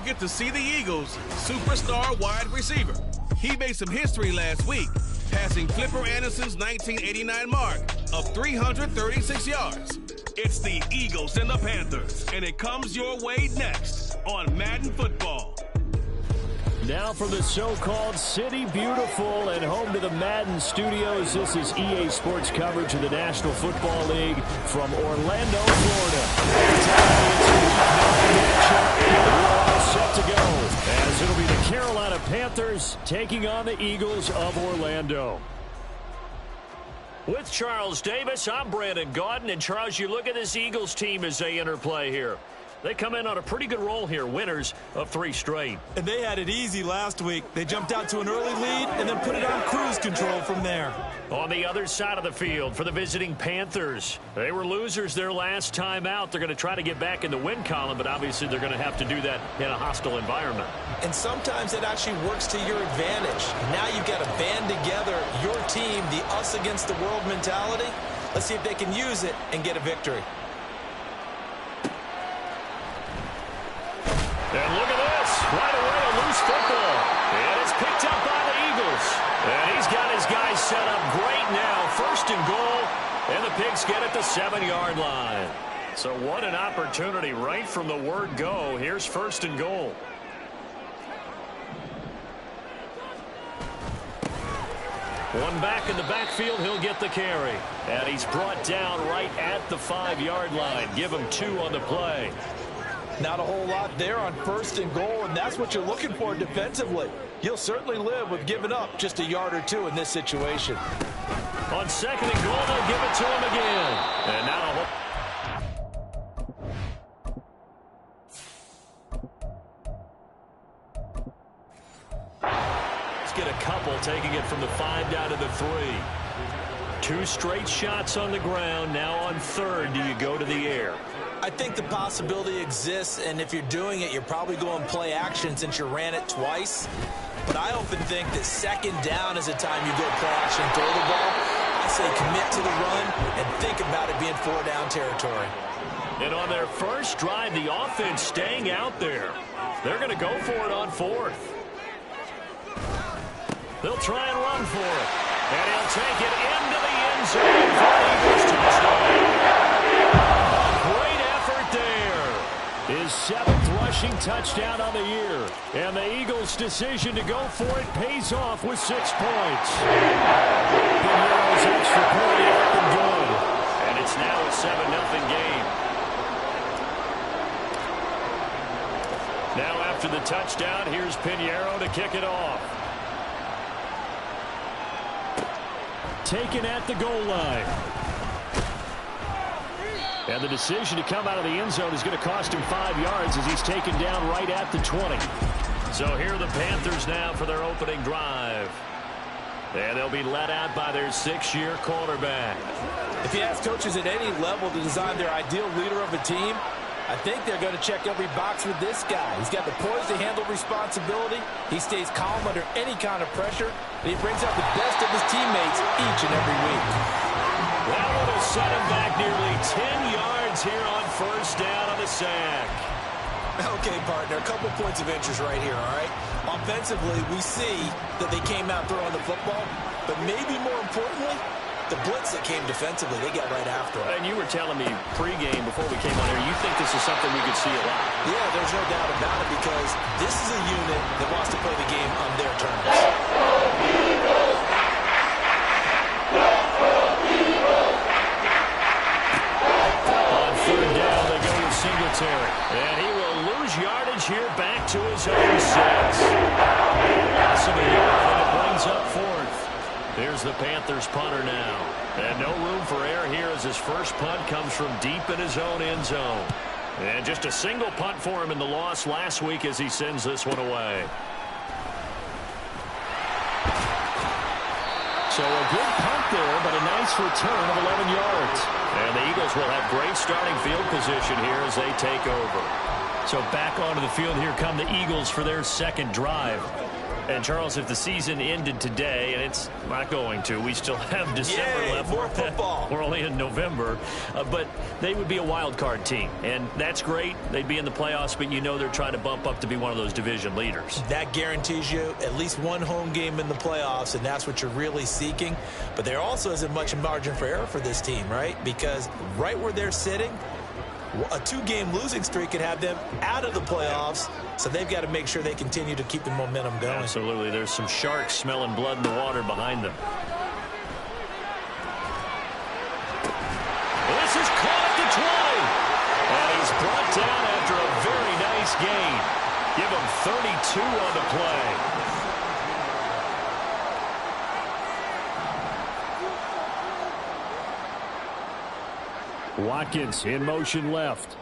get to see the Eagles' superstar wide receiver. He made some history last week, passing Flipper Anderson's 1989 mark of 336 yards. It's the Eagles and the Panthers, and it comes your way next on Madden Football. Now from the so-called City Beautiful and home to the Madden studios, this is EA Sports coverage of the National Football League from Orlando, Florida. We're all set to go, as it'll be the Carolina Panthers taking on the Eagles of Orlando. With Charles Davis, I'm Brandon Gaudin. And Charles, you look at this Eagles team as they interplay here. They come in on a pretty good roll here, winners of 3 straight. And they had it easy last week. They jumped out to an early lead and then put it on cruise control from there. On the other side of the field for the visiting Panthers, they were losers their last time out. They're going to try to get back in the win column, but obviously they're going to have to do that in a hostile environment. And sometimes it actually works to your advantage. Now you've got to band together your team, the us against the world mentality. Let's see if they can use it and get a victory. And look at this. Right away, a loose football. And it's picked up by the Eagles. And he's got his guys set up great now. 1st and goal. And the Pigs get it to 7-yard line. So what an opportunity right from the word go. Here's 1st and goal. One back in the backfield, he'll get the carry. And he's brought down right at the 5-yard line. Give him 2 on the play. Not a whole lot there on 1st and goal, and that's what you're looking for defensively. You'll certainly live with giving up just a yard or 2 in this situation. On 2nd and goal, they'll give it to him again. And now let's get a couple taking it from the 5 down to the 3. 2 straight shots on the ground. Now on 3rd, do you go to the air? I think the possibility exists, and if you're doing it, you're probably going play action since you ran it twice. But I often think that 2nd down is the time you go play action and throw the ball. I say commit to the run and think about it being 4-down territory. And on their first drive, the offense staying out there. They're going to go for it on 4th. They'll try and run for it. And he'll take it into the end zone for the Eagles touchdown. His 7th rushing touchdown on the year. And the Eagles' decision to go for it pays off with 6 points. Pinheiro's extra point up and good. And it's now a 7-0 game. Now after the touchdown, here's Pinheiro to kick it off. Taken at the goal line. And the decision to come out of the end zone is going to cost him 5 yards as he's taken down right at the 20. So here are the Panthers now for their opening drive. And they'll be led out by their 6-year quarterback. If you ask coaches at any level to design their ideal leader of a team, I think they're going to check every box with this guy. He's got the poise to handle responsibility. He stays calm under any kind of pressure. And he brings out the best of his teammates each and every week. That one will set him back nearly 10 yards here on 1st down on the sack. Okay, partner, a couple points of interest right here, all right? Offensively, we see that they came out throwing the football, but maybe more importantly, the blitz that came defensively, they got right after it. And you were telling me pregame before we came on here, you think this is something we could see a lot? Yeah, there's no doubt about it because this is a unit that wants to play the game on their terms. Singletary. And he will lose yardage here back to his own 6. Loss of a yard, and it brings up 4th. Here's the Panthers punter now. And no room for error here as his first punt comes from deep in his own end zone. And just a single punt for him in the loss last week as he sends this one away. So a good punt there, but a nice return of 11 yards. And the Eagles will have great starting field position here as they take over. So back onto the field, here come the Eagles for their 2nd drive. And, Charles, if the season ended today, and it's not going to, we still have December left. More football. We're only in November. But they would be a wild card team, and that's great. They'd be in the playoffs, but you know they're trying to bump up to be one of those division leaders. That guarantees you at least one home game in the playoffs, and that's what you're really seeking. But there also isn't much margin for error for this team, right? Because right where they're sitting, a 2-game losing streak could have them out of the playoffs, so they've got to make sure they continue to keep the momentum going. Absolutely. There's some sharks smelling blood in the water behind them. This is caught at the 20. And he's brought down after a very nice gain. Give him 32 on the play. Watkins in motion left.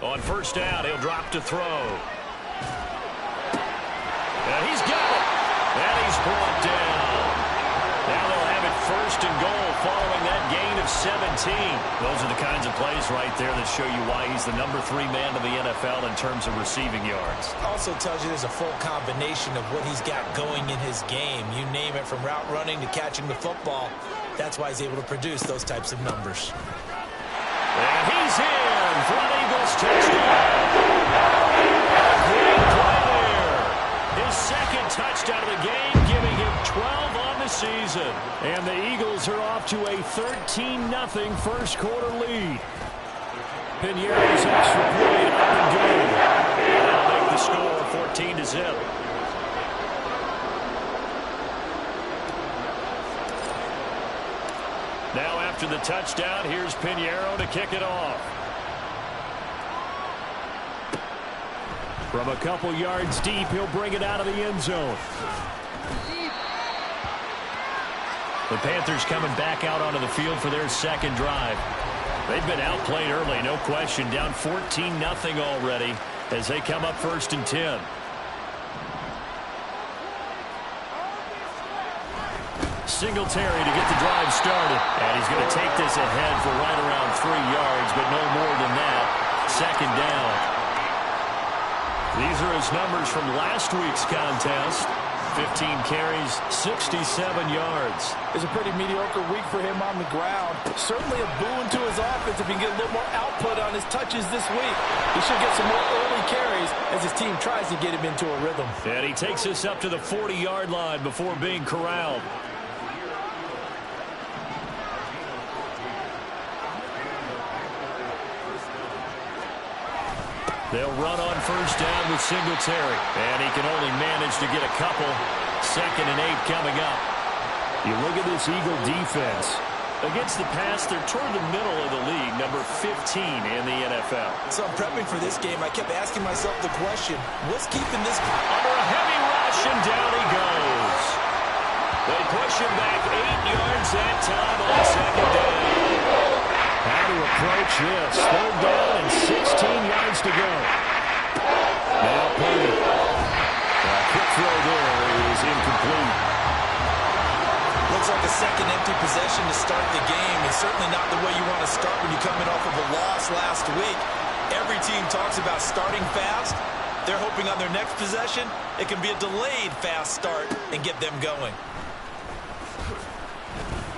On first down, he'll drop to throw. And he's got it. And he's brought down. Now they'll have it first and goal following that gain of 17. Those are the kinds of plays right there that show you why he's the number 3 man in the NFL in terms of receiving yards. Also tells you there's a full combination of what he's got going in his game. You name it, from route running to catching the football. That's why he's able to produce those types of numbers. And he's in for an Eagles touchdown. Great play there. His second touchdown of the game, giving him 12 on the season. And the Eagles are off to a 13-0 first quarter lead. Pinheiro's extra point up and good. That'll make the score 14-0. Now after the touchdown, here's Pinheiro to kick it off. From a couple yards deep, he'll bring it out of the end zone. The Panthers coming back out onto the field for their second drive. They've been outplayed early, no question. Down 14-0 already as they come up first and 10. Singletary to get the drive started. And he's going to take this ahead for right around 3 yards, but no more than that. Second down. These are his numbers from last week's contest. 15 carries, 67 yards. It's a pretty mediocre week for him on the ground. Certainly a boon to his offense if he can get a little more output on his touches this week. He should get some more early carries as his team tries to get him into a rhythm. And he takes us up to the 40-yard line before being corralled. They'll run on first down with Singletary. And he can only manage to get a couple. 2nd and 8 coming up. You look at this Eagle defense. Against the pass, they're toward the middle of the league, number 15 in the NFL. So I'm prepping for this game. I kept asking myself the question, what's keeping this... Under a heavy rush, and down he goes. They push him back 8 yards that time on 2nd down. How to approach this. 3rd down and 16 yards to go. Now Purdy. A quick throw there is incomplete. Looks like a second empty possession to start the game. It's certainly not the way you want to start when you're coming off of a loss last week. Every team talks about starting fast. They're hoping on their next possession, it can be a delayed fast start and get them going.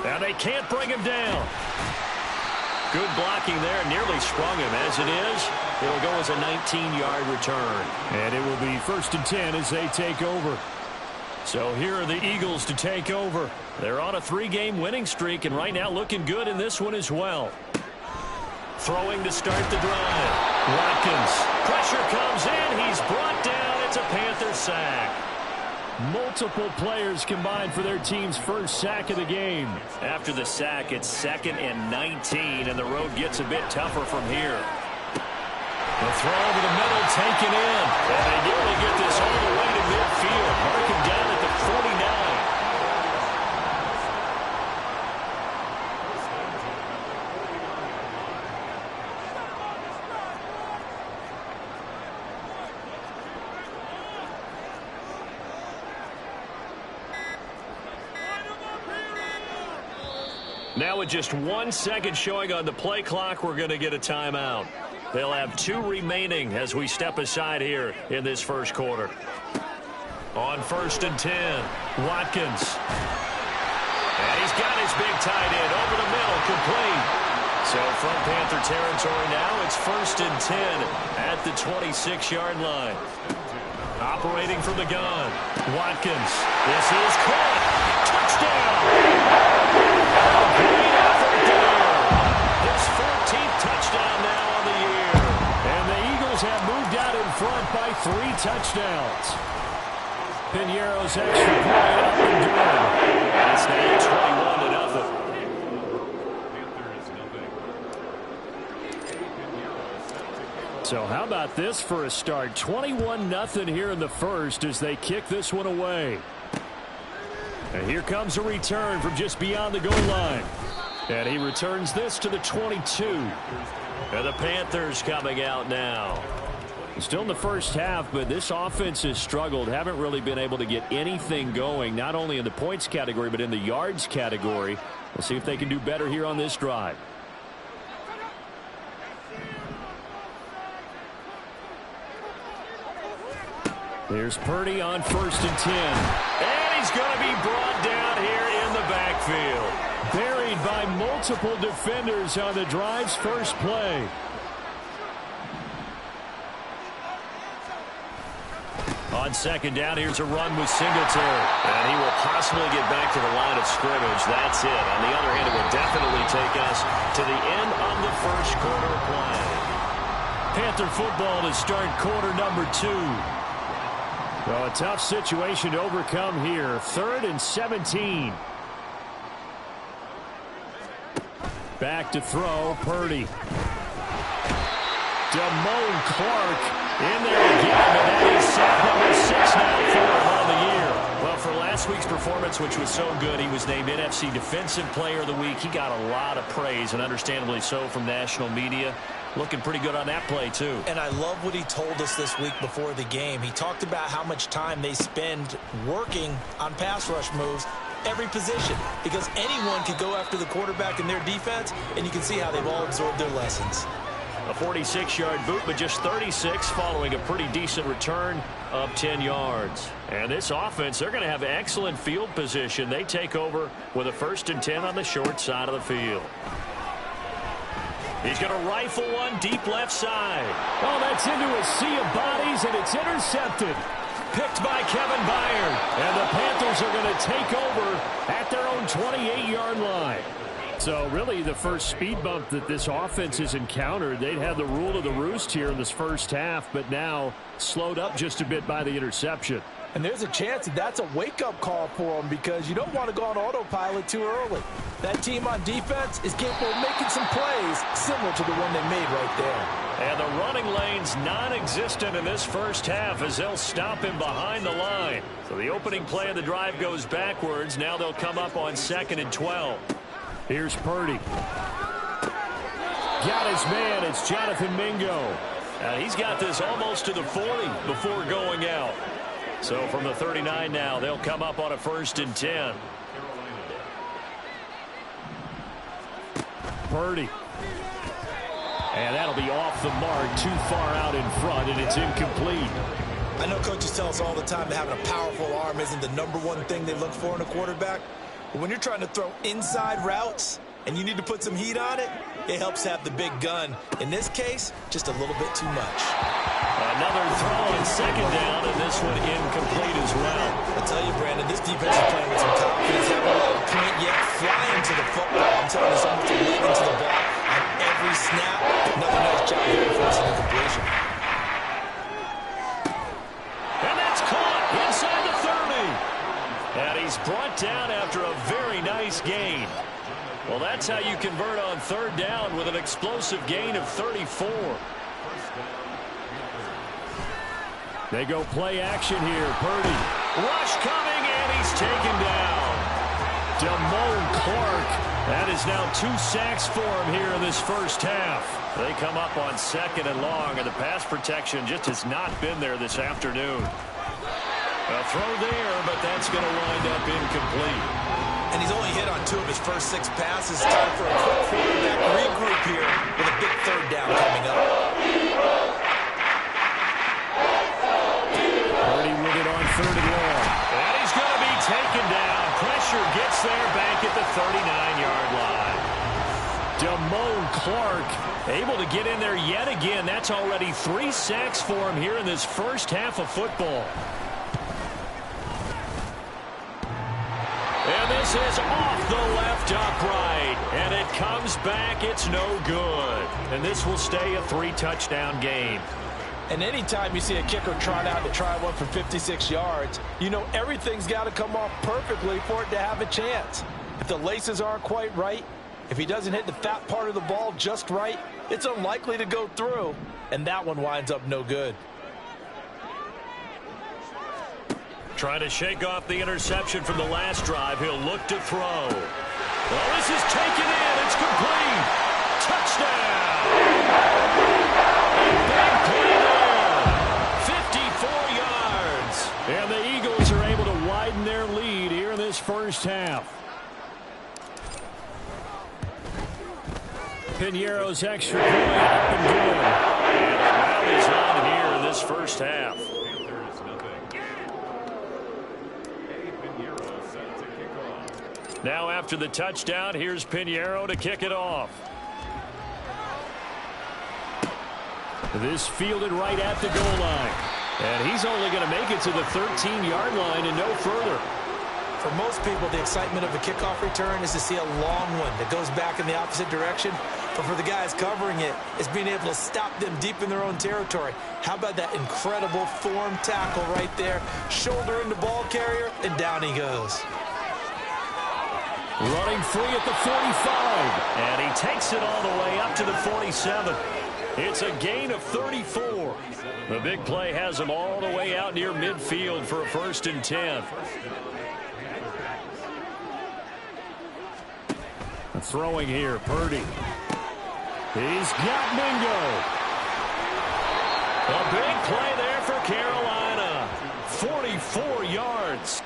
Now they can't bring him down. Good blocking there, nearly sprung him. As it is, it'll go as a 19-yard return. And it will be 1st and 10 as they take over. So here are the Eagles to take over. They're on a 3-game winning streak, and right now looking good in this one as well. Throwing to start the drive. Watkins. Pressure comes in. He's brought down. It's a Panther sack. Multiple players combined for their team's first sack of the game. After the sack, it's 2nd and 19, and the road gets a bit tougher from here. The throw over the middle, taken in. And they nearly get this all the way to midfield. Mark him down at the 49. Now with just 1 second showing on the play clock, we're going to get a timeout. They'll have 2 remaining as we step aside here in this first quarter. On 1st and 10, Watkins. And he's got his big tight end over the middle, complete. So from Panther territory now, it's 1st and 10 at the 26-yard line. Operating from the gun, Watkins. This is caught. Touchdown! Great effort there. His 14th touchdown now on the year. And the Eagles have moved out in front by 3 touchdowns. Piñeiro's extra point up and doing. It's now 21-0. So how about this for a start? 21-0 here in the first as they kick this one away. And here comes a return from just beyond the goal line. And he returns this to the 22. And the Panthers coming out now. Still in the first half, but this offense has struggled. Haven't really been able to get anything going, not only in the points category, but in the yards category. We'll see if they can do better here on this drive. Here's Purdy on 1st and 10. And he's going to be brought down here in the backfield. Buried by multiple defenders on the drive's first play. On 2nd down, here's a run with Singletary. And he will possibly get back to the line of scrimmage. That's it. On the other hand, it will definitely take us to the end of the first quarter play. Panther football to start quarter number 2. Well, a tough situation to overcome here. 3rd and 17. Back to throw, Purdy. Damone Clark in there again, and that is sack number 6 now for him on the year. Well, for last week's performance, which was so good, he was named NFC Defensive Player of the Week. He got a lot of praise, and understandably so, from national media. Looking pretty good on that play, too. And I love what he told us this week before the game. He talked about how much time they spend working on pass rush moves, every position, because anyone could go after the quarterback in their defense, and you can see how they've all absorbed their lessons. A 46-yard boot, but just 36 following a pretty decent return of 10 yards. And this offense, they're going to have excellent field position. They take over with a 1st and 10 on the short side of the field. He's going to rifle one deep left side. Oh, that's into a sea of bodies, and it's intercepted. Picked by Kevin Byard. And the Panthers are going to take over at their own 28-yard line. So really the first speed bump that this offense has encountered. They'd had the rule of the roost here in this first half, but now slowed up just a bit by the interception. And there's a chance that that's a wake-up call for them because you don't want to go on autopilot too early. That team on defense is capable of making some plays similar to the one they made right there. And the running lane's non-existent in this first half as they'll stop him behind the line. So the opening play of the drive goes backwards. Now they'll come up on 2nd and 12. Here's Purdy. Got his man. It's Jonathan Mingo. He's got this almost to the 40 before going out. So from the 39 now, they'll come up on a 1st and 10. Purdy. And that'll be off the mark, too far out in front, and it's incomplete. I know coaches tell us all the time that having a powerful arm isn't the #1 thing they look for in a quarterback. But when you're trying to throw inside routes and you need to put some heat on it, it helps have the big gun. In this case, just a little bit too much. Another throw on 2nd down, and this one incomplete as well. I'll tell you, Brandon, this defense is playing with some confidence, having a lot of point yet flying to the football. I'm telling you, so much to leg into the ball on every snap. Another nice job here forcing the completion. And that's caught inside the 30. And he's brought down after a very nice gain. Well, that's how you convert on 3rd down with an explosive gain of 34. They go play action here. Purdy. Rush coming, and he's taken down. Damone Clark. That is now 2 sacks for him here in this first half. They come up on 2nd and long, and the pass protection just has not been there this afternoon. A throw there, but that's going to wind up incomplete. And he's only hit on 2 of his first 6 passes. Time for a quick quarterback regroup here with a big 3rd down coming up. Purdy with it on 3rd and long. there back at the 39-yard line. Damone Clark able to get in there yet again. That's already 3 sacks for him here in this first half of football. And this is off the left upright. And it comes back. It's no good. And this will stay a 3-touchdown game. And anytime you see a kicker trot out to try one for 56 yards, you know everything's got to come off perfectly for it to have a chance. If the laces aren't quite right, if he doesn't hit the fat part of the ball just right, it's unlikely to go through. And that one winds up no good. Trying to shake off the interception from the last drive. He'll look to throw. Well, this is taken in. It's complete. Touchdown. Big play there. 54 yards. And the Eagles are able to widen their lead here in this first half. Piñeiro's extra point up and good. And the rally's on here in this first half. Now after the touchdown, here's Piñeiro to kick it off. This fielded right at the goal line. And he's only going to make it to the 13-yard line and no further. For most people, the excitement of a kickoff return is to see a long one that goes back in the opposite direction. But for the guys covering it, it's being able to stop them deep in their own territory. How about that incredible form tackle right there? Shoulder into ball carrier, and down he goes. Running free at the 45. And he takes it all the way up to the 47. It's a gain of 34. The big play has him all the way out near midfield for a 1st and 10. Throwing here, Purdy. He's got Mingo. A big play there for Carolina. 44 yards.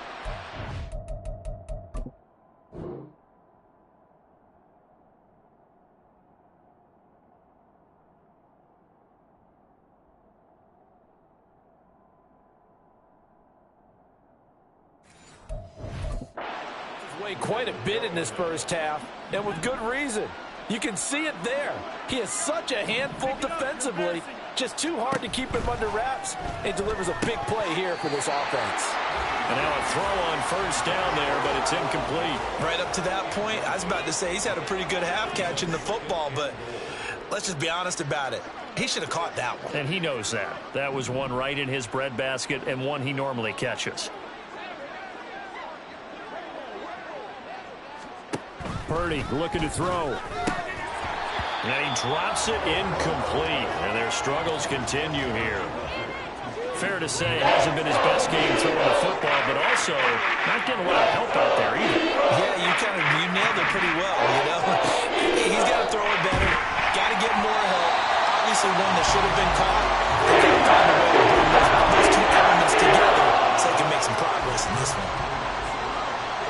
Quite a bit in this first half, and with good reason. You can see it there. He is such a handful defensively, just too hard to keep him under wraps, and delivers a big play here for this offense. And now a throw on 1st down there, but it's incomplete. Right up to that point, I was about to say he's had a pretty good half catching the football, but let's just be honest about it. He should have caught that one. And he knows that. That was one right in his breadbasket and one he normally catches. Purdy looking to throw. And he drops it incomplete. And their struggles continue here. Fair to say it hasn't been his best game throwing the football, but also not getting a lot of help out there either. Yeah, you nailed it pretty well, you know. He's got to throw it better. Got to get more help. Obviously one that should have been caught. They've got to find a way to bring those two elements together so they can make some progress in this one.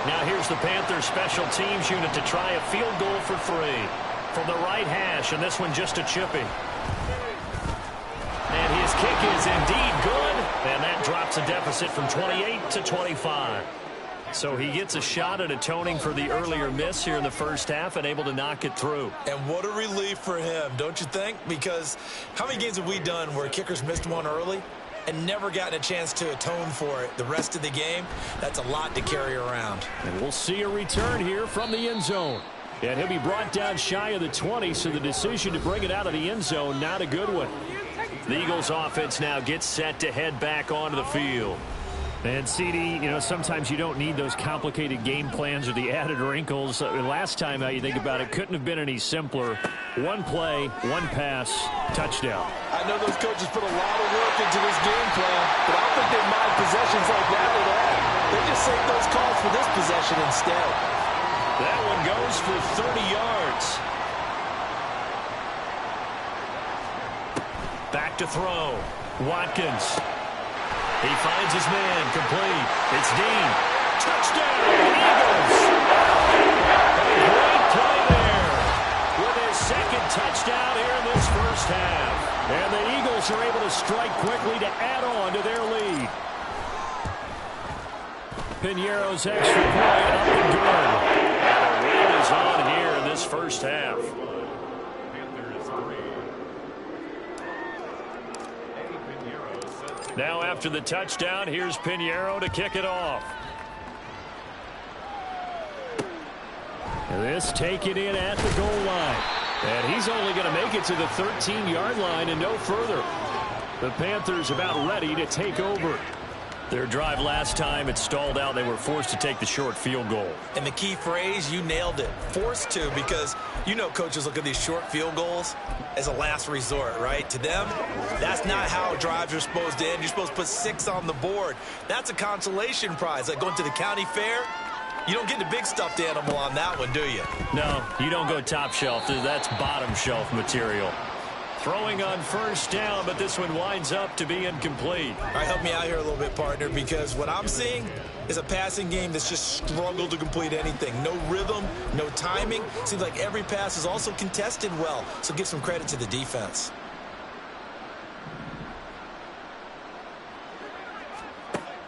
Now here's the Panthers special teams unit to try a field goal for 3. From the right hash, and this one just a chipping. And his kick is indeed good. And that drops a deficit from 28 to 25. So he gets a shot at atoning for the earlier miss here in the first half and able to knock it through. And what a relief for him, don't you think? Because how many games have we done where kickers missed one early and never gotten a chance to atone for it the rest of the game? That's a lot to carry around. And we'll see a return here from the end zone. And he'll be brought down shy of the 20, so the decision to bring it out of the end zone, not a good one. The Eagles offense now gets set to head back onto the field. And, CD, you know, sometimes you don't need those complicated game plans or the added wrinkles. Last time, you think about it, couldn't have been any simpler. One play, one pass, touchdown. I know those coaches put a lot of work into this game plan, but I don't think they mind possessions like that at all. They just save those calls for this possession instead. That one goes for 30 yards. Back to throw. Watkins. He finds his man, complete. It's Dean. Touchdown, Eagles! A great play there with his 2nd touchdown here in this first half. And the Eagles are able to strike quickly to add on to their lead. Piñeiro's extra point up and good. And the lead is on here in this first half. Now after the touchdown, here's Piñeiro to kick it off. This taken in at the goal line. And he's only going to make it to the 13-yard line and no further. The Panthers about ready to take over. Their drive last time, it stalled out. They were forced to take the short field goal. And the key phrase, you nailed it. Forced to, because you know coaches look at these short field goals as a last resort, right? To them, that's not how drives are supposed to end. You're supposed to put 6 on the board. That's a consolation prize. Like going to the county fair, you don't get the big stuffed animal on that one, do you? No, you don't go top shelf. That's bottom shelf material. Throwing on first down, but this one winds up to be incomplete. All right, help me out here a little bit, partner, because what I'm seeing is a passing game that's just struggled to complete anything. No rhythm, no timing. Seems like every pass is also contested well, so give some credit to the defense.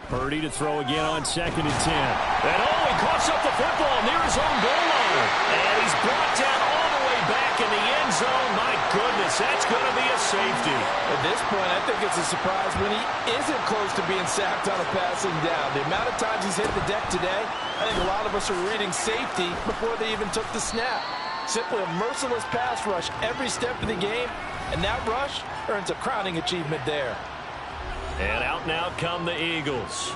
Purdy to throw again on 2nd and 10. And he coughs up the football near his own goal line. And he's brought down all the way back in the end zone. My goodness, that's going to be a safety. At this point, I think it's a surprise when he isn't close to being sacked on a passing down. The amount of times he's hit the deck today, I think a lot of us are reading safety before they even took the snap. Simply a merciless pass rush every step of the game, and that rush earns a crowning achievement there. And out now come the Eagles.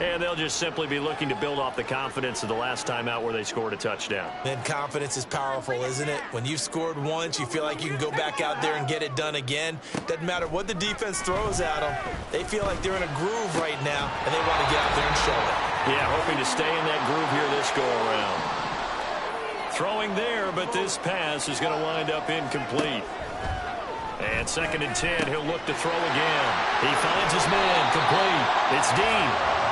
And they'll just simply be looking to build off the confidence of the last time out where they scored a touchdown. And confidence is powerful, isn't it? When you've scored once, you feel like you can go back out there and get it done again. Doesn't matter what the defense throws at them. They feel like they're in a groove right now, and they want to get out there and show it. Yeah, hoping to stay in that groove here this go-around. Throwing there, but this pass is going to wind up incomplete. And 2nd and 10, he'll look to throw again. He finds his man, complete. It's Dean.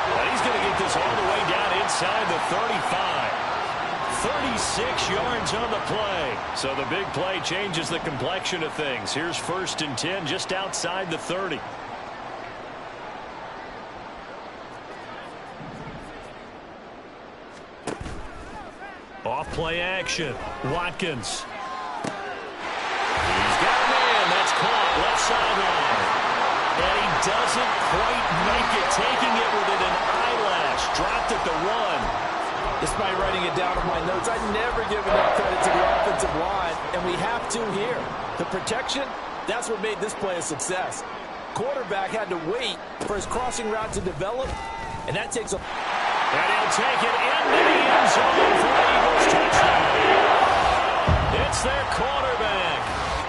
And he's going to get this all the way down inside the 35. 36 yards on the play. So the big play changes the complexion of things. Here's 1st and 10 just outside the 30. Off play action. Watkins. He's got a man. That's caught. Left sideline. And he doesn't quite make it. Taking it within an eyelash. Dropped at the 1. Despite writing it down in my notes, I never give enough credit to the offensive line, and we have to here. The protection, that's what made this play a success. Quarterback had to wait for his crossing route to develop, and that takes a... And he'll take it into the end zone for the Eagles touchdown. It's their quarterback,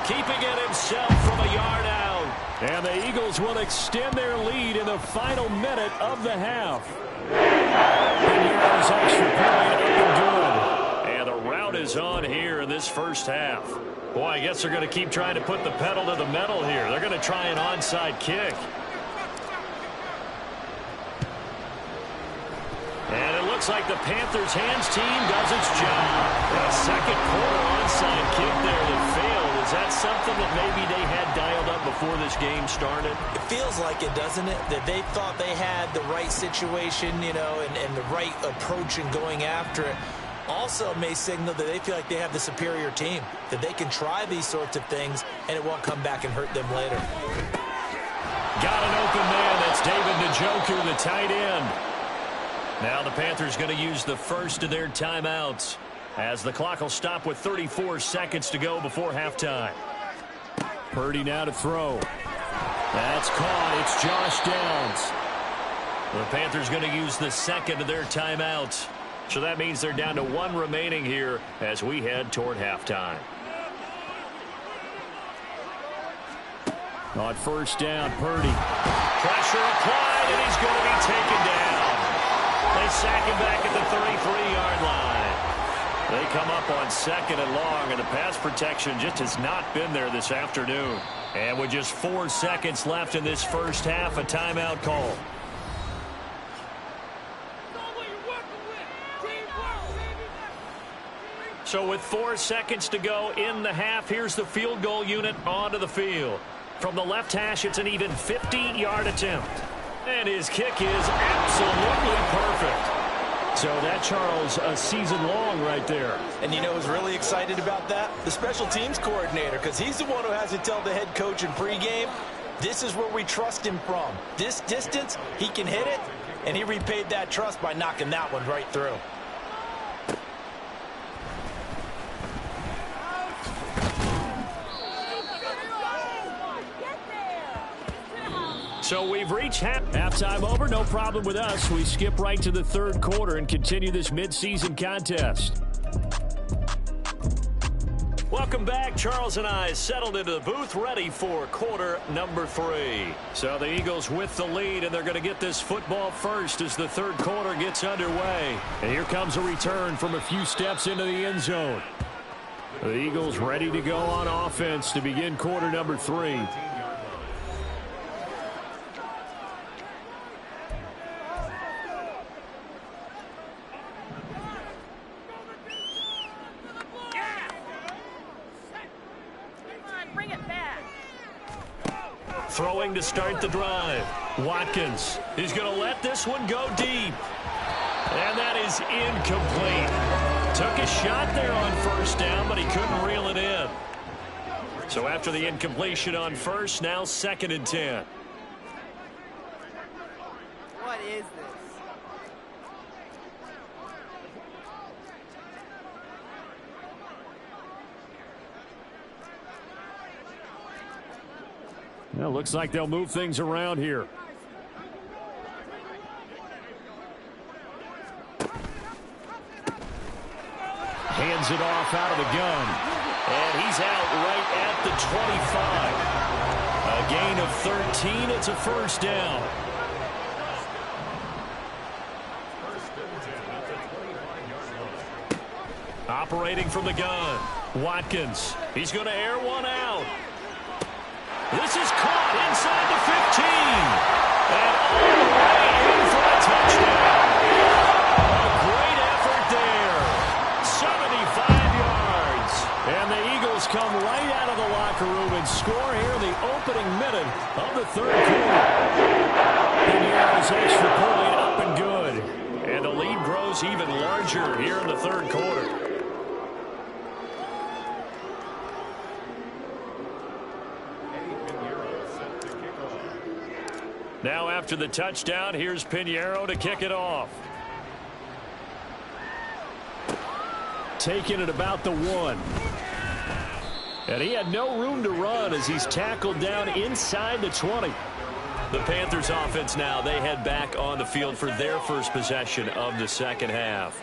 keeping it himself from a yard out. And the Eagles will extend their lead in the final minute of the half. Piñeiro's extra point up and good. And the route is on here in this first half. Boy, I guess they're going to keep trying to put the pedal to the metal here. They're going to try an onside kick. And it looks like the Panthers' hands team does its job. A second quarter onside kick there that failed. Is that something that maybe they had dialed up before this game started? It feels like it, doesn't it? That they thought they had the right situation, you know, and the right approach in going after it. Also may signal that they feel like they have the superior team, that they can try these sorts of things and it won't come back and hurt them later. Got an open man. That's David Njoku, the tight end. Now the Panthers going to use the first of their timeouts as the clock will stop with 34 seconds to go before halftime. Purdy now to throw. That's caught. It's Josh Downs. The Panthers going to use the second of their timeouts. So that means they're down to 1 remaining here as we head toward halftime. On first down, Purdy. Pressure applied, and he's going to be taken down. They sack him back at the 33-yard line. They come up on 2nd and long, and the pass protection just has not been there this afternoon. And with just 4 seconds left in this first half, a timeout call. So with 4 seconds to go in the half, here's the field goal unit onto the field. From the left hash, it's an even 50-yard attempt. And his kick is absolutely perfect. So that, Charles, a season long right there. And you know who's really excited about that? The special teams coordinator, because he's the one who has to tell the head coach in pregame, this is where we trust him from. This distance, he can hit it, and he repaid that trust by knocking that one right through. So we've reached halftime over. No problem with us. We skip right to the third quarter and continue this midseason contest. Welcome back. Charles and I settled into the booth, ready for quarter number 3. So the Eagles with the lead, and they're going to get this football first as the third quarter gets underway. And here comes a return from a few steps into the end zone. The Eagles ready to go on offense to begin quarter number 3. Throwing to start the drive. Watkins. He's going to let this one go deep. And that is incomplete. Took a shot there on first down, but he couldn't reel it in. So after the incompletion on first, now 2nd and 10. What is this? Well, looks like they'll move things around here. Hands it off out of the gun. And he's out right at the 25. A gain of 13. It's a first down. Operating from the gun. Watkins. He's going to air one out. This is caught inside the 15. And all the way in for a touchdown. A great effort there. 75 yards. And the Eagles come right out of the locker room and score here in the opening minute of the third quarter. Pinheiro's extra point up and good. And the lead grows even larger here in the third quarter. Now after the touchdown, here's Pinheiro to kick it off. Taking it about the 1. And he had no room to run as he's tackled down inside the 20. The Panthers offense now, they head back on the field for their first possession of the second half.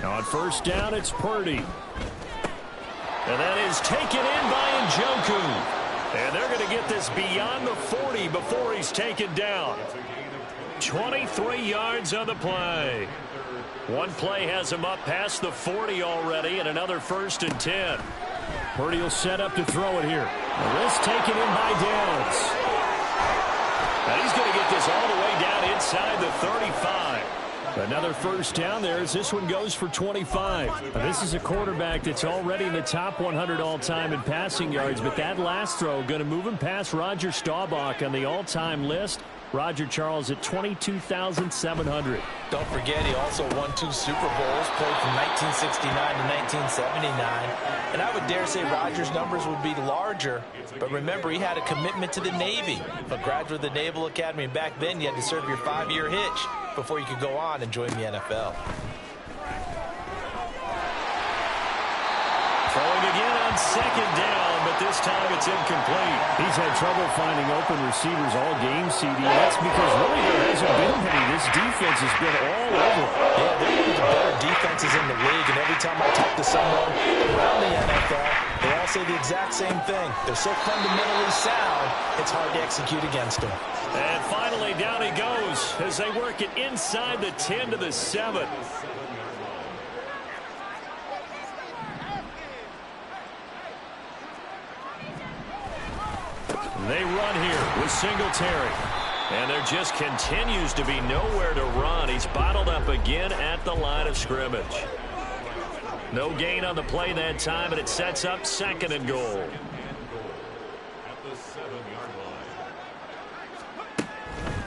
On first down, it's Purdy. And that is taken in by Njoku. And they're going to get this beyond the 40 before he's taken down. 23 yards on the play. One play has him up past the 40 already, and another 1st and 10. Purdy will set up to throw it here. And this taken in by Downs. And he's going to get this all the way down inside the 35. Another first down there as this one goes for 25. Now, this is a quarterback that's already in the top 100 all-time in passing yards, but that last throw going to move him past Roger Staubach on the all-time list. Roger Charles at 22,700. Don't forget, he also won 2 Super Bowls, played from 1969 to 1979. And I would dare say Roger's numbers would be larger. But remember, he had a commitment to the Navy, a graduate of the Naval Academy. And back then, you had to serve your 5-year hitch before you could go on and join the NFL. Throwing again on second down, but this time it's incomplete. He's had trouble finding open receivers all game, CD. That's because really there hasn't been any. This defense has been all over. Yeah, they're one of the better defenses in the league, and every time I talk to someone around the NFL, they all say the exact same thing. They're so fundamentally sound, it's hard to execute against them. And finally, down he goes as they work it inside the 10 to the 7. They run here with Singletary. And there just continues to be nowhere to run. He's bottled up again at the line of scrimmage. No gain on the play that time, and it sets up 2nd and goal.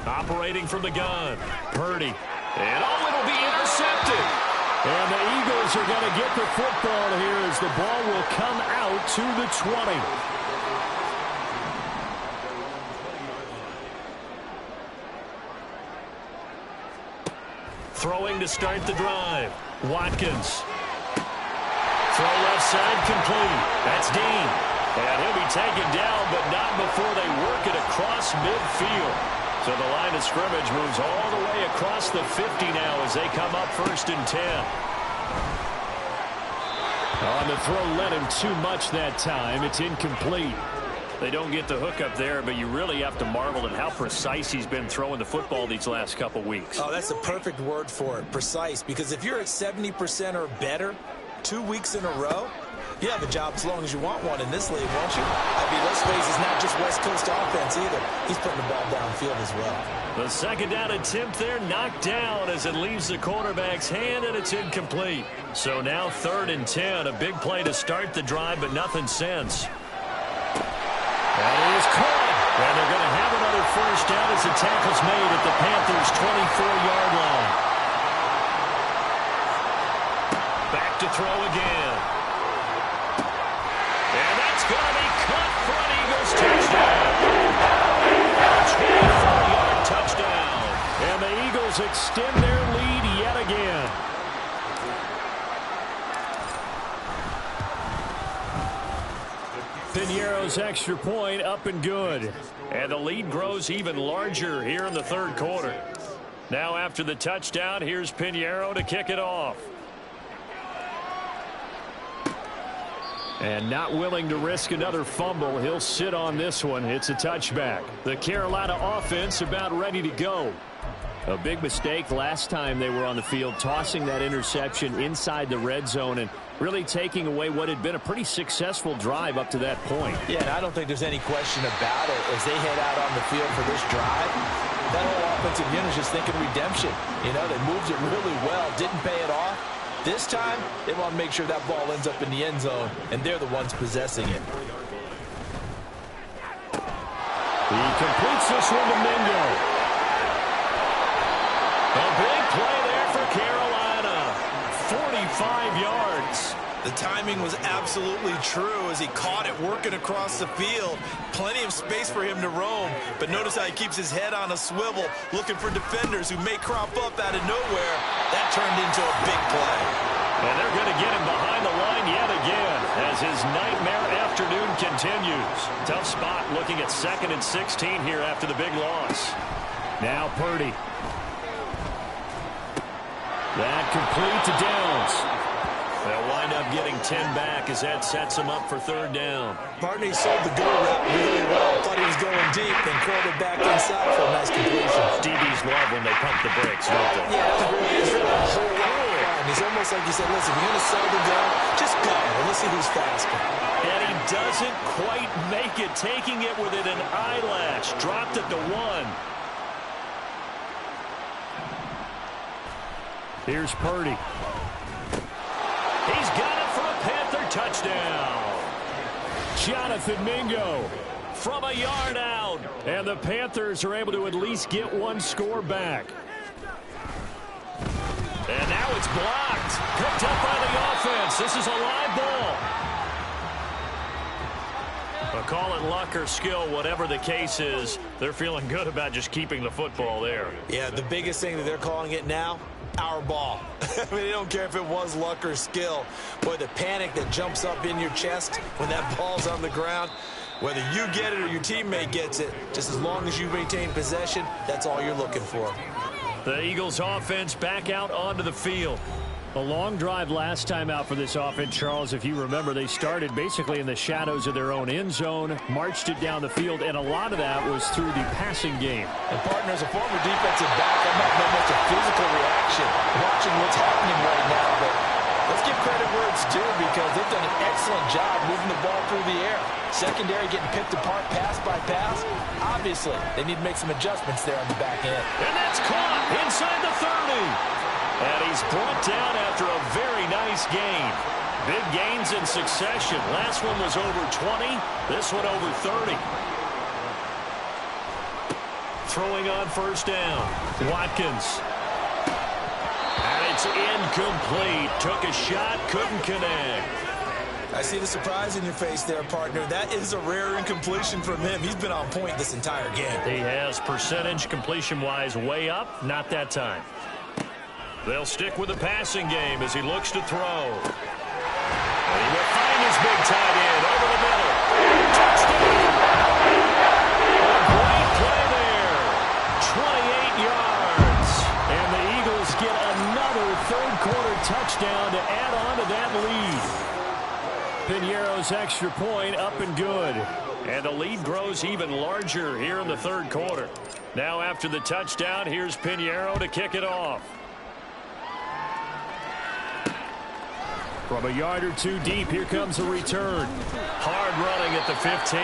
Operating from the gun, Purdy. And it'll be intercepted. And the Eagles are going to get the football here as the ball will come out to the 20. Throwing to start the drive. Watkins. Throw left side complete. That's Dean. And he'll be taken down, but not before they work it across midfield. So the line of scrimmage moves all the way across the 50 now as they come up 1st and 10. On the throw led him too much that time. It's incomplete. They don't get the hook up there, but you really have to marvel at how precise he's been throwing the football these last couple weeks. Oh, that's the perfect word for it, precise, because if you're at 70% or better 2 weeks in a row, you have a job as long as you want one in this league, won't you? I mean, let's face it, it's not just West Coast offense either. He's putting the ball downfield as well. The 2nd down attempt there knocked down as it leaves the quarterback's hand, and it's incomplete. So now 3rd and 10, a big play to start the drive, but nothing since. That is caught. And they're going to have another 1st down as the tackle's made at the Panthers' 24-yard line. Back to throw again. And that's going to be caught for an Eagles touchdown. 24-yard touchdown. And the Eagles extend their lead yet again. Piñeiro's extra point up and good. And the lead grows even larger here in the 3rd quarter. Now after the touchdown, here's Piñeiro to kick it off. And not willing to risk another fumble, he'll sit on this one. It's a touchback. The Carolina offense about ready to go. A big mistake last time they were on the field, tossing that interception inside the red zone and really taking away what had been a pretty successful drive up to that point. Yeah, and I don't think there's any question about it. As they head out on the field for this drive, that whole offensive unit is just thinking redemption. You know, they moved it really well, didn't pay it off. This time, they want to make sure that ball ends up in the end zone, and they're the ones possessing it. He completes this one to Mingo. A big play there for Carolina. 45 yards. The timing was absolutely true as he caught it working across the field. Plenty of space for him to roam, but notice how he keeps his head on a swivel looking for defenders who may crop up out of nowhere. That turned into a big play. And they're going to get him behind the line yet again as his nightmare afternoon continues. Tough spot looking at 2nd and 16 here after the big loss. Now Purdy. That complete to Downs. They'll wind up getting 10 back as that sets him up for 3rd down. Barney sold the go route really well. Thought he was going deep, then curled it back inside for a nice completion. DBs love when they pump the brakes, don't they? Yeah, that's really a whole lot of fun. He's almost like he said, listen, if you're going to sell the gun, just go, and let's see who's faster. And he doesn't quite make it, taking it within an eyelash. Dropped it to 1. Here's Purdy. He's got it for a Panther touchdown. Jonathan Mingo from a yard out. And the Panthers are able to at least get one score back. And now it's blocked. Picked up by the offense. This is a live ball. But call it luck or skill, whatever the case is, they're feeling good about just keeping the football there. Yeah, the biggest thing that they're calling it now, our ball. I mean, they don't care if it was luck or skill. Boy, the panic that jumps up in your chest when that ball's on the ground, whether you get it or your teammate gets it, just as long as you maintain possession, that's all you're looking for. The Eagles offense back out onto the field. A long drive last time out for this offense, Charles. If you remember, they started basically in the shadows of their own end zone, marched it down the field, and a lot of that was through the passing game. And partner, as a former defensive back, I'm not know much a physical reaction watching what's happening right now, but let's give credit where it's due because they've done an excellent job moving the ball through the air. Secondary getting picked apart pass by pass. Obviously, they need to make some adjustments there on the back end. And that's caught inside the 30. And he's brought down after a very nice gain. Big gains in succession. Last one was over 20. This one over 30. Throwing on first down. Watkins. And it's incomplete. Took a shot, couldn't connect. I see the surprise in your face there, partner. That is a rare incompletion from him. He's been on point this entire game. He has percentage completion-wise way up. Not that time. They'll stick with the passing game as he looks to throw. And he will find his big tight end over the middle. Touchdown! A great play there. 28 yards. And the Eagles get another third-quarter touchdown to add on to that lead. Piñeiro's extra point up and good. And the lead grows even larger here in the third quarter. Now after the touchdown, here's Piñeiro to kick it off. From a yard or two deep, here comes a return. Hard running at the 15.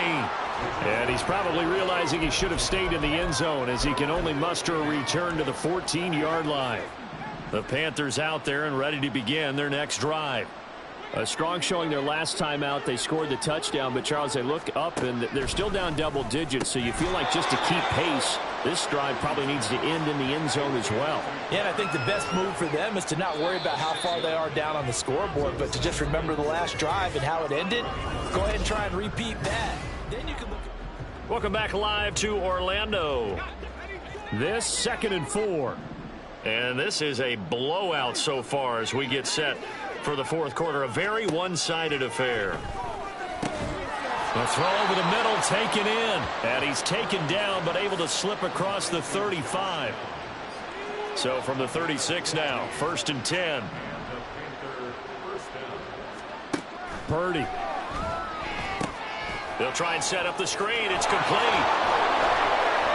And he's probably realizing he should have stayed in the end zone as he can only muster a return to the 14-yard line. The Panthers out there and ready to begin their next drive. A strong showing their last time out. They scored the touchdown, but, Charles, they look up, and they're still down double digits, so you feel like just to keep pace, this drive probably needs to end in the end zone as well. Yeah, and I think the best move for them is to not worry about how far they are down on the scoreboard, but to just remember the last drive and how it ended. Go ahead and try and repeat that. Then you can look at... Welcome back live to Orlando. This 2nd and 4. And this is a blowout so far as we get set for the fourth quarter. A very one-sided affair. The throw over the middle, taken in. And he's taken down, but able to slip across the 35. So from the 36 now, 1st and 10. Purdy. They'll try and set up the screen. It's complete.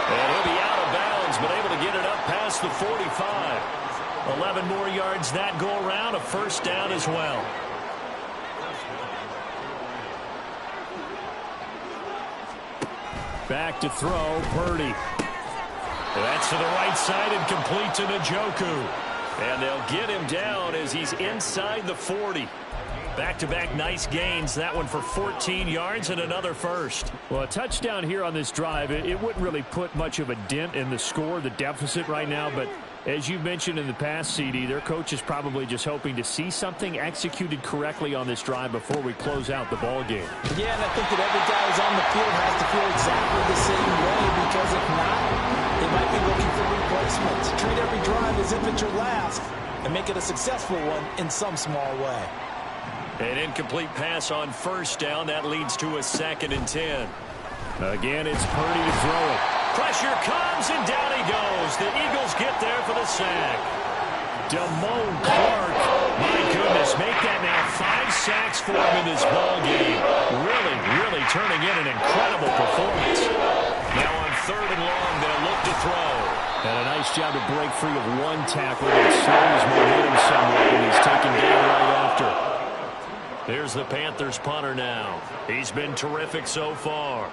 And he'll be out of bounds, but able to get it up past the 45. 11 more yards that go around, a first down as well. Back to throw, Purdy. That's to the right side and complete to Njoku. And they'll get him down as he's inside the 40. Back-to-back nice gains. That one for 14 yards and another first. Well, a touchdown here on this drive, it wouldn't really put much of a dent in the score, the deficit right now, but as you mentioned in the past, CD, their coach is probably just hoping to see something executed correctly on this drive before we close out the ball game. Yeah, and I think that every guy who's on the field has to feel exactly the same way, because if not, they might be looking for replacements. Treat every drive as if it's your last and make it a successful one in some small way. An incomplete pass on first down. That leads to a 2nd and 10. Again, it's Purdy to throw it. Pressure comes, and down he goes. The Eagles get there for the sack. Damone Clark. My goodness, make that now 5 sacks for him in this ball game. Really turning in an incredible performance. Now on 3rd and long, they'll look to throw. And a nice job to break free of one tackle that slows momentum somewhat, and he's taken down right after. Here's the Panthers punter now. He's been terrific so far.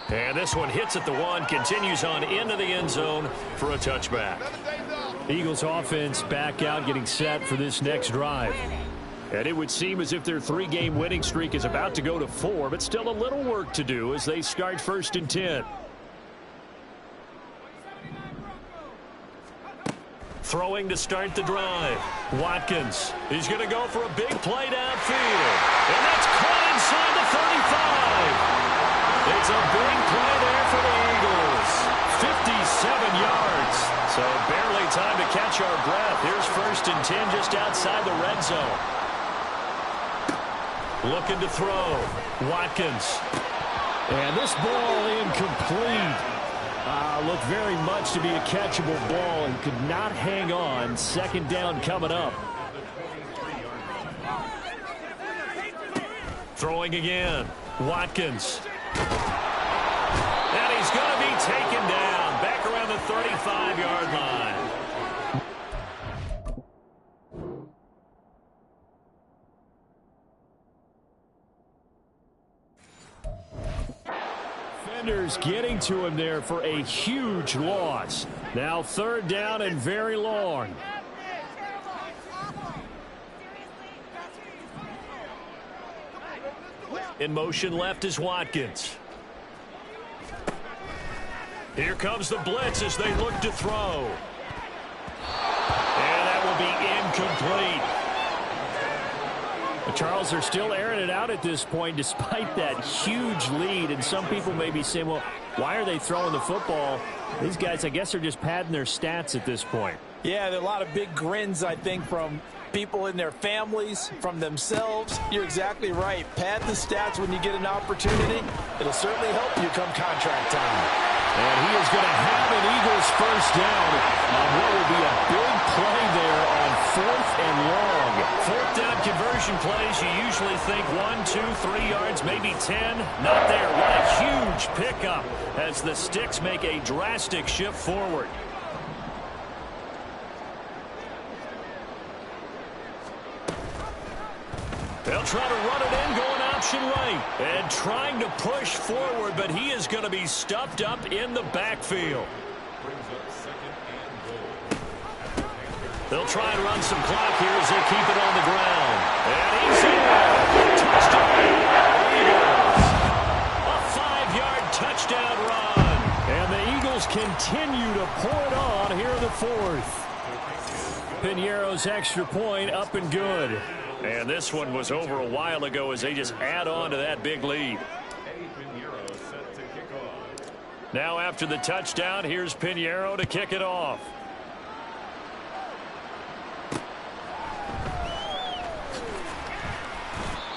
And this one hits at the 1, continues on into the end zone for a touchback. Eagles offense back out, getting set for this next drive. And it would seem as if their 3-game winning streak is about to go to 4, but still a little work to do as they start 1st and 10. Throwing to start the drive. Watkins. He's going to go for a big play downfield. And that's caught inside the 35. It's a big play there for the Eagles. 57 yards. So barely time to catch our breath. Here's 1st and 10 just outside the red zone. Looking to throw. Watkins. And this ball incomplete. Looked very much to be a catchable ball and could not hang on. 2nd down coming up. Throwing again. Watkins. And he's going to be taken down. Back around the 35-yard line. Panthers getting to him there for a huge loss. Now 3rd down and very long. In motion left is Watkins. Here comes the blitz as they look to throw. And that will be incomplete. But Charles, they're still airing it out at this point despite that huge lead. And some people may be saying, well, why are they throwing the football? These guys, I guess, are just padding their stats at this point. Yeah, there are a lot of big grins, I think, from people in their families, from themselves. You're exactly right. Pad the stats when you get an opportunity. It'll certainly help you come contract time. And he is going to have an Eagles first down on what will be a big play there on 4th and long. 4th down conversion plays, you usually think 1, 2, 3 yards, maybe 10. Not there. What a huge pickup as the Sticks make a drastic shift forward. They'll try to run it in, going option right. And trying to push forward, but he is going to be stuffed up in the backfield. They'll try and run some clock here as they keep it on the ground. And he's in. Touchdown, Eagles. A 5-yard touchdown run. And the Eagles continue to pour it on here in the 4th. Piñeiro's extra point up and good. And this one was over a while ago as they just add on to that big lead. Now after the touchdown, here's Piñeiro to kick it off.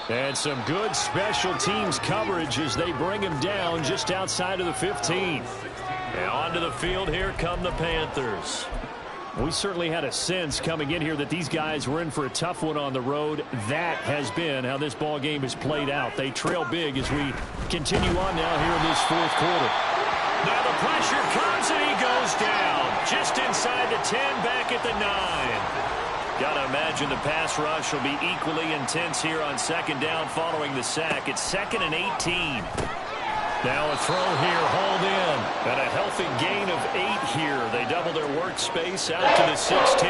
And some good special teams coverage as they bring him down just outside of the 15. And onto the field, here come the Panthers. We certainly had a sense coming in here that these guys were in for a tough one on the road. That has been how this ball game has played out. They trail big as we continue on now here in this 4th quarter. Now the pressure comes and he goes down. Just inside the 10, back at the 9. Got to imagine the pass rush will be equally intense here on 2nd down following the sack. It's 2nd and 18. Now a throw here, hauled in. And a healthy gain of 8 here. They double their workspace out to the 16.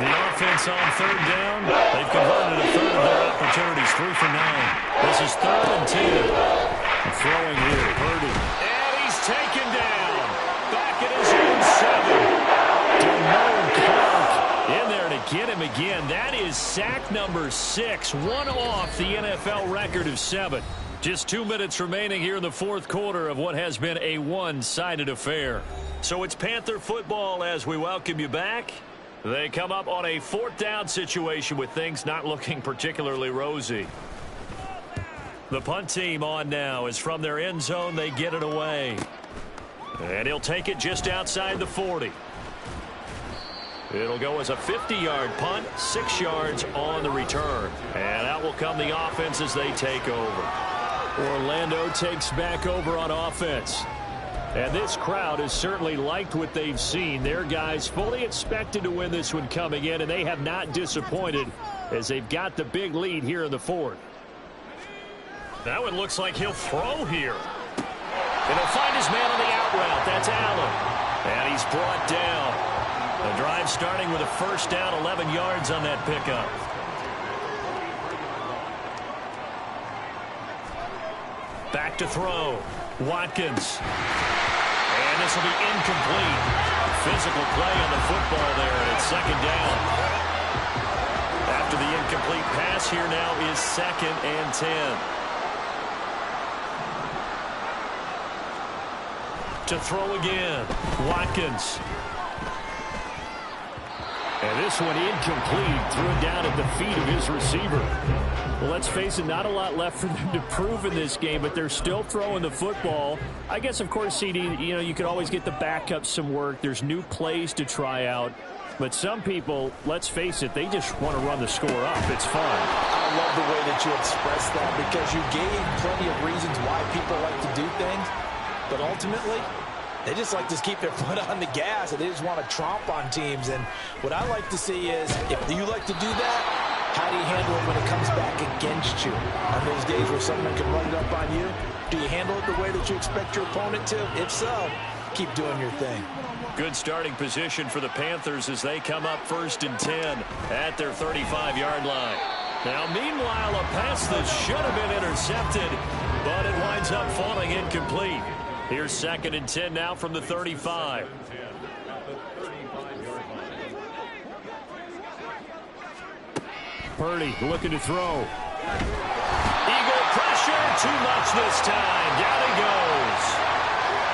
The offense on 3rd down. They've converted a 3rd of their opportunities, 3 for 9. This is 3rd and 10. Throwing here, Purdy. And he's taken down. Back at his own 7. Damone Clark in there to get him again. That is sack number 6. One off the NFL record of 7. Just 2 minutes remaining here in the 4th quarter of what has been a one-sided affair. So it's Panther football as we welcome you back. They come up on a 4th down situation with things not looking particularly rosy. The punt team on now is from their end zone. They get it away. And he'll take it just outside the 40. It'll go as a 50-yard punt, 6 yards on the return. And out will come the offense as they take over. Orlando takes back over on offense. And this crowd has certainly liked what they've seen. Their guys fully expected to win this one coming in, and they have not disappointed as they've got the big lead here in the 4th. Now it looks like he'll throw here. And he'll find his man on the out route. That's Allen. And he's brought down. The drive starting with a first down, 11 yards on that pickup. Back to throw. Watkins. And this will be incomplete. Physical play on the football there, and it's 2nd down. After the incomplete pass, here now is 2nd and 10. To throw again. Watkins. And this one incomplete. Threw it down at the feet of his receiver. Well, let's face it, not a lot left for them to prove in this game, but they're still throwing the football. I guess, of course, CD, you could always get the backups some work. There's new plays to try out. But some people, let's face it, they just want to run the score up. It's fun. I love the way that you expressed that because you gave plenty of reasons why people like to do things. But ultimately, they just like to keep their foot on the gas, and they just want to tromp on teams. And what I like to see is, if you like to do that, How do you handle it when it comes back against you? On those days where someone can run it up on you, do you handle it the way that you expect your opponent to? If so, keep doing your thing. Good starting position for the Panthers as they come up 1st and 10 at their 35-yard line. Now, meanwhile, a pass that should have been intercepted, but it winds up falling incomplete. Here's 2nd and 10 now from the 35. Purdy looking to throw. Eagle pressure, too much this time. Down he goes.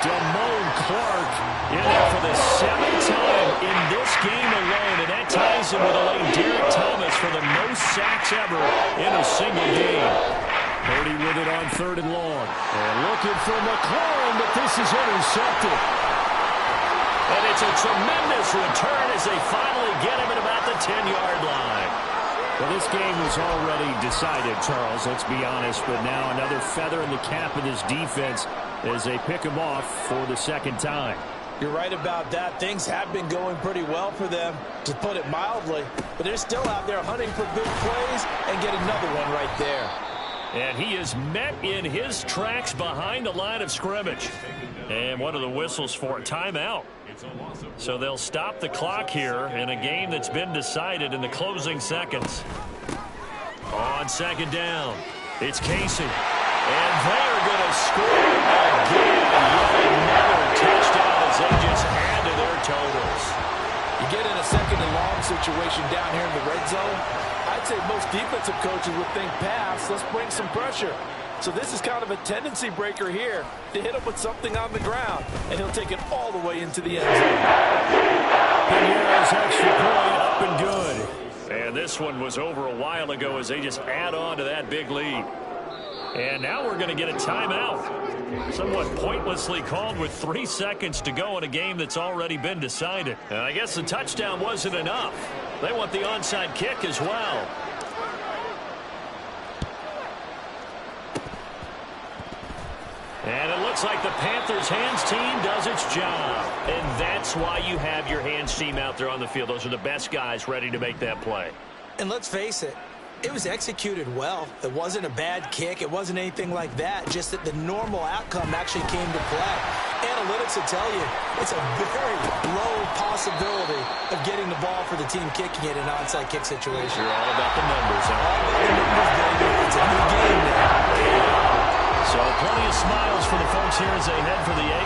Damone Clark in there for the 7th time in this game alone, and that ties him with a late Derek Thomas for the most sacks ever in a single game. Purdy with it on 3rd and long. And looking for McLaurin, but this is intercepted. And it's a tremendous return as they finally get him at about the 10-yard line. Well, this game was already decided, Charles, let's be honest, but now another feather in the cap of this defense as they pick him off for the 2nd time. You're right about that. Things have been going pretty well for them, to put it mildly, but they're still out there hunting for big plays and get another one right there. And he is met in his tracks behind the line of scrimmage. And what are the whistles for? Timeout. So they'll stop the clock here in a game that's been decided in the closing seconds. On 2nd down, it's Casey. And they're going to score again. Yet another touchdown as they just add to their totals. You get in a 2nd and long situation down here in the red zone, I'd say most defensive coaches would think pass, let's bring some pressure. So this is kind of a tendency breaker here to hit him with something on the ground, and he'll take it all the way into the end zone. Pinheiro's extra point up and good. And this one was over a while ago as they just add on to that big lead. And now we're going to get a timeout. Somewhat pointlessly called with 3 seconds to go in a game that's already been decided. And I guess the touchdown wasn't enough. They want the onside kick as well. And it looks like the Panthers' hands team does its job. And that's why you have your hands team out there on the field. Those are the best guys ready to make that play. And let's face it, it was executed well. It wasn't a bad kick. It wasn't anything like that. Just that the normal outcome actually came to play. Analytics will tell you it's a very low possibility of getting the ball for the team kicking it in an onside kick situation. You're all about the numbers, huh? All about the numbers, baby. It's a new game now. So plenty of smiles for the folks here as they head for the exit.